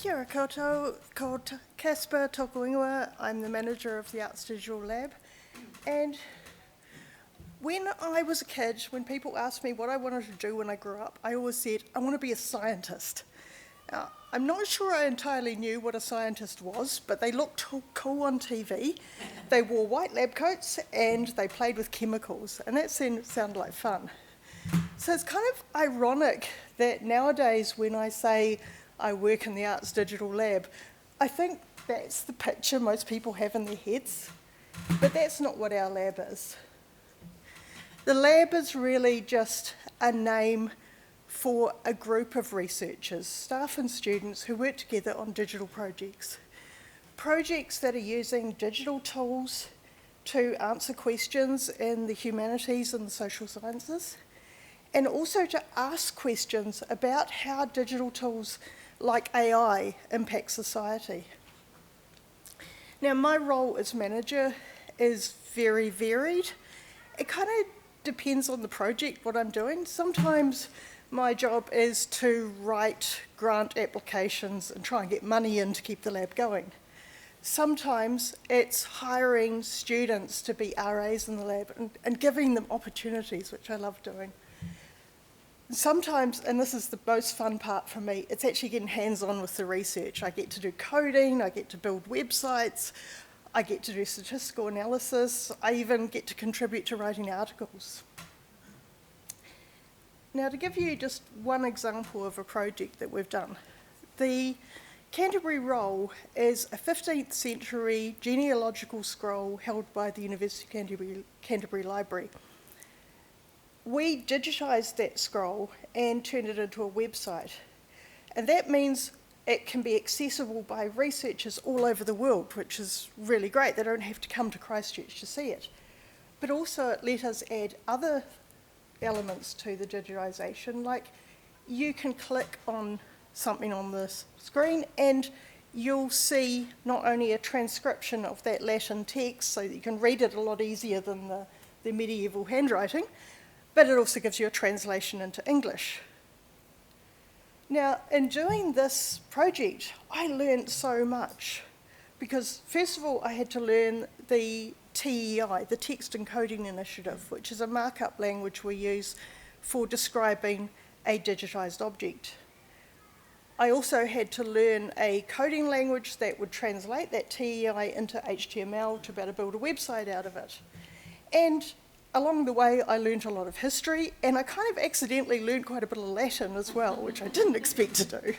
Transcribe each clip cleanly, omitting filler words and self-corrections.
Kia ora koutou, ko Kaspar Middendorf. I'm the manager of the Arts Digital Lab. And when I was a kid, when people asked me what I wanted to do when I grew up, I always said, I want to be a scientist. I'm not sure I entirely knew what a scientist was, but they looked cool on TV. They wore white lab coats and they played with chemicals, and that sounded like fun. So it's kind of ironic that nowadays when I say I work in the Arts Digital Lab, I think that's the picture most people have in their heads, but that's not what our lab is. The lab is really just a name for a group of researchers, staff and students who work together on digital projects. Projects that are using digital tools to answer questions in the humanities and the social sciences, and also to ask questions about how digital tools like AI impact society. Now, my role as manager is very varied. It kind of depends on the project, what I'm doing. Sometimes my job is to write grant applications and try and get money in to keep the lab going. Sometimes it's hiring students to be RAs in the lab and giving them opportunities, which I love doing. Sometimes, and this is the most fun part for me, it's actually getting hands-on with the research. I get to do coding, I get to build websites, I get to do statistical analysis, I even get to contribute to writing articles. Now, to give you just one example of a project that we've done, the Canterbury roll is a 15th century genealogical scroll held by the University of Canterbury Library. We digitised that scroll and turned it into a website. And that means it can be accessible by researchers all over the world, which is really great. They don't have to come to Christchurch to see it. But also it let us add other elements to the digitisation, like you can click on something on the screen and you'll see not only a transcription of that Latin text so that you can read it a lot easier than the medieval handwriting, but it also gives you a translation into English. Now, in doing this project, I learned so much because, first of all, I had to learn the TEI, the Text Encoding Initiative, which is a markup language we use for describing a digitised object. I also had to learn a coding language that would translate that TEI into HTML to be able to build a website out of it. And along the way, I learned a lot of history, and I kind of accidentally learned quite a bit of Latin as well, which I didn't expect to do.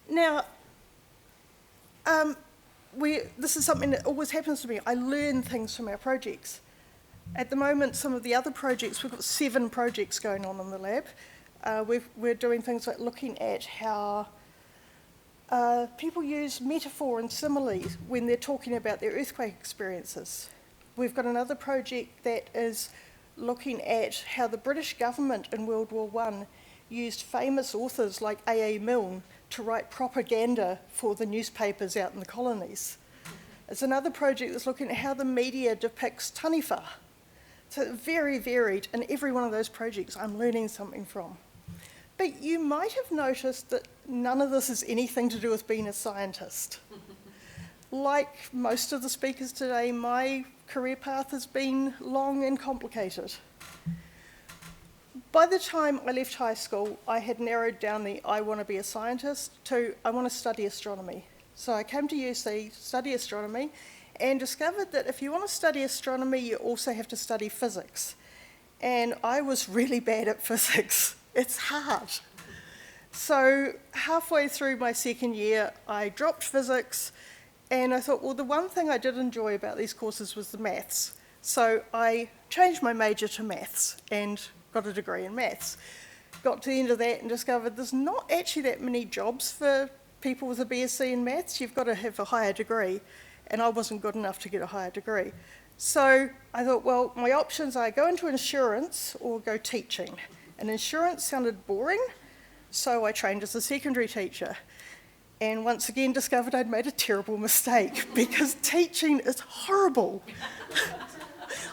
Now, this is something that always happens to me. I learn things from our projects. At the moment, some of the other projects, we've got 7 projects going on in the lab. We're doing things like looking at how people use metaphor and similes when they're talking about their earthquake experiences. We've got another project that is looking at how the British government in World War I used famous authors like A.A. Milne to write propaganda for the newspapers out in the colonies. There's another project that's looking at how the media depicts taniwha. So very varied, and every one of those projects I'm learning something from. But you might have noticed that none of this has anything to do with being a scientist. Like most of the speakers today, my career path has been long and complicated. By the time I left high school, I had narrowed down the I want to be a scientist to I want to study astronomy. So I came to UC, study astronomy, and discovered that if you want to study astronomy, you also have to study physics. And I was really bad at physics. It's hard. So halfway through my second year, I dropped physics, and I thought, well, the one thing I did enjoy about these courses was the maths. So I changed my major to maths and got a degree in maths. Got to the end of that and discovered there's not actually that many jobs for people with a BSc in maths. You've got to have a higher degree, and I wasn't good enough to get a higher degree. So I thought, well, my options are go into insurance or go teaching. And insurance sounded boring, so I trained as a secondary teacher. And once again discovered I'd made a terrible mistake because teaching is horrible.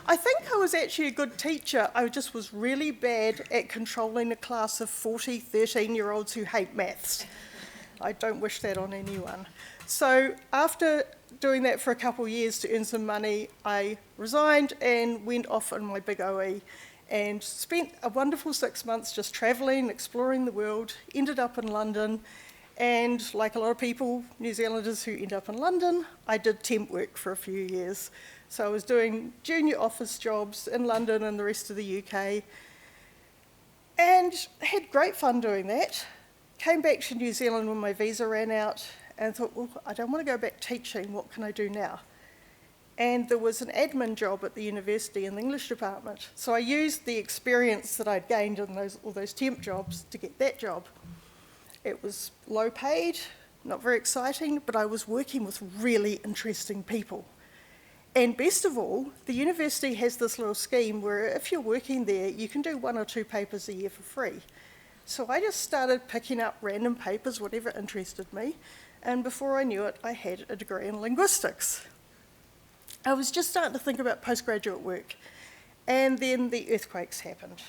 I think I was actually a good teacher. I just was really bad at controlling a class of 40, 13-year-olds who hate maths. I don't wish that on anyone. So after doing that for a couple of years to earn some money, I resigned and went off on my big OE and spent a wonderful 6 months just travelling, exploring the world, ended up in London, and like a lot of people, New Zealanders who end up in London, I did temp work for a few years. So I was doing junior office jobs in London and the rest of the UK, and had great fun doing that. Came back to New Zealand when my visa ran out and thought, well, I don't want to go back teaching, what can I do now? And there was an admin job at the university in the English department. So I used the experience that I'd gained in all those temp jobs to get that job. It was low paid, not very exciting, but I was working with really interesting people. And best of all, the university has this little scheme where if you're working there, you can do 1 or 2 papers a year for free. So I just started picking up random papers, whatever interested me, and before I knew it, I had a degree in linguistics. I was just starting to think about postgraduate work, and then the earthquakes happened.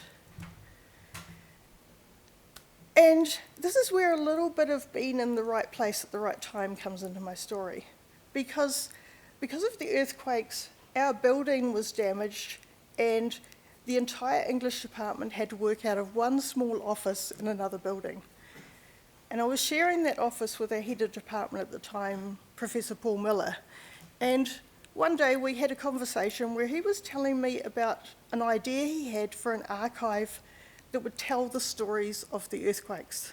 And this is where a little bit of being in the right place at the right time comes into my story. Because of the earthquakes, our building was damaged, and the entire English department had to work out of one small office in another building. And I was sharing that office with our head of department at the time, Professor Paul Miller. And one day we had a conversation where he was telling me about an idea he had for an archive that would tell the stories of the earthquakes.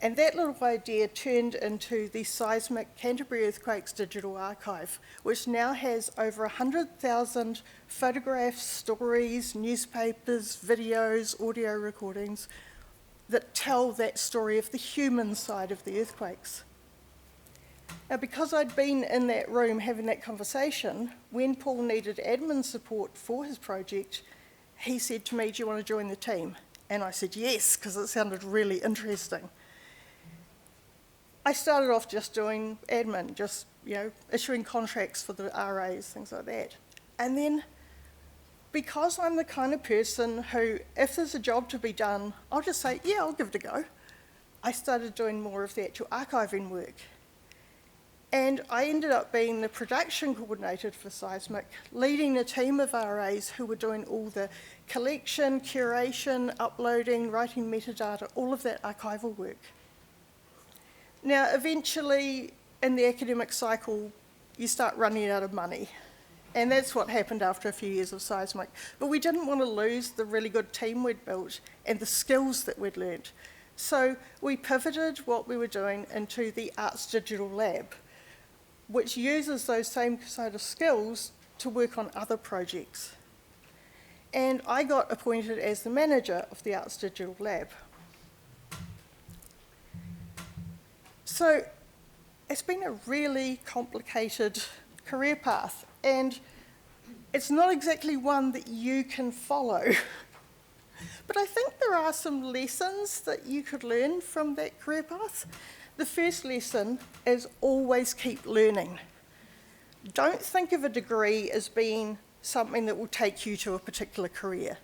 And that little idea turned into the seismic Canterbury Earthquakes Digital Archive, which now has over 100,000 photographs, stories, newspapers, videos, audio recordings that tell that story of the human side of the earthquakes. Now, because I'd been in that room having that conversation, when Paul needed admin support for his project, he said to me, do you want to join the team? And I said yes, because it sounded really interesting. I started off just doing admin, just issuing contracts for the RAs, things like that. And then, because I'm the kind of person who, if there's a job to be done, I'll just say, yeah, I'll give it a go. I started doing more of the actual archiving work. And I ended up being the production coordinator for Seismic, leading a team of RAs who were doing all the collection, curation, uploading, writing metadata, all of that archival work. Now, eventually, in the academic cycle, you start running out of money. And that's what happened after a few years of Seismic. But we didn't want to lose the really good team we'd built and the skills that we'd learnt. So we pivoted what we were doing into the Arts Digital Lab, which uses those same sort of skills to work on other projects. And I got appointed as the manager of the Arts Digital Lab. So it's been a really complicated career path, and it's not exactly one that you can follow. But I think there are some lessons that you could learn from that career path. The first lesson is always keep learning. Don't think of a degree as being something that will take you to a particular career.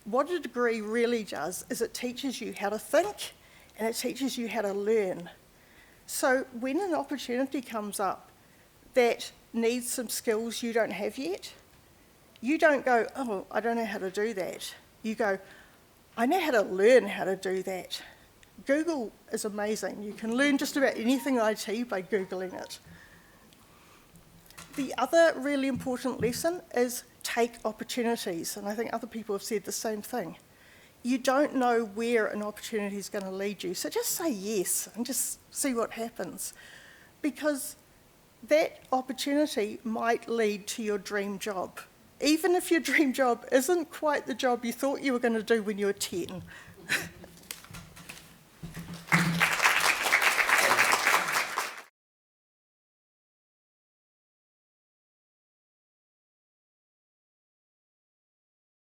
What a degree really does is it teaches you how to think, and it teaches you how to learn. So when an opportunity comes up that needs some skills you don't have yet, you don't go, oh, I don't know how to do that. You go, I know how to learn how to do that. Google is amazing. You can learn just about anything IT by Googling it. The other really important lesson is take opportunities, and I think other people have said the same thing. You don't know where an opportunity is going to lead you, so just say yes and just see what happens. Because that opportunity might lead to your dream job, even if your dream job isn't quite the job you thought you were going to do when you were 10.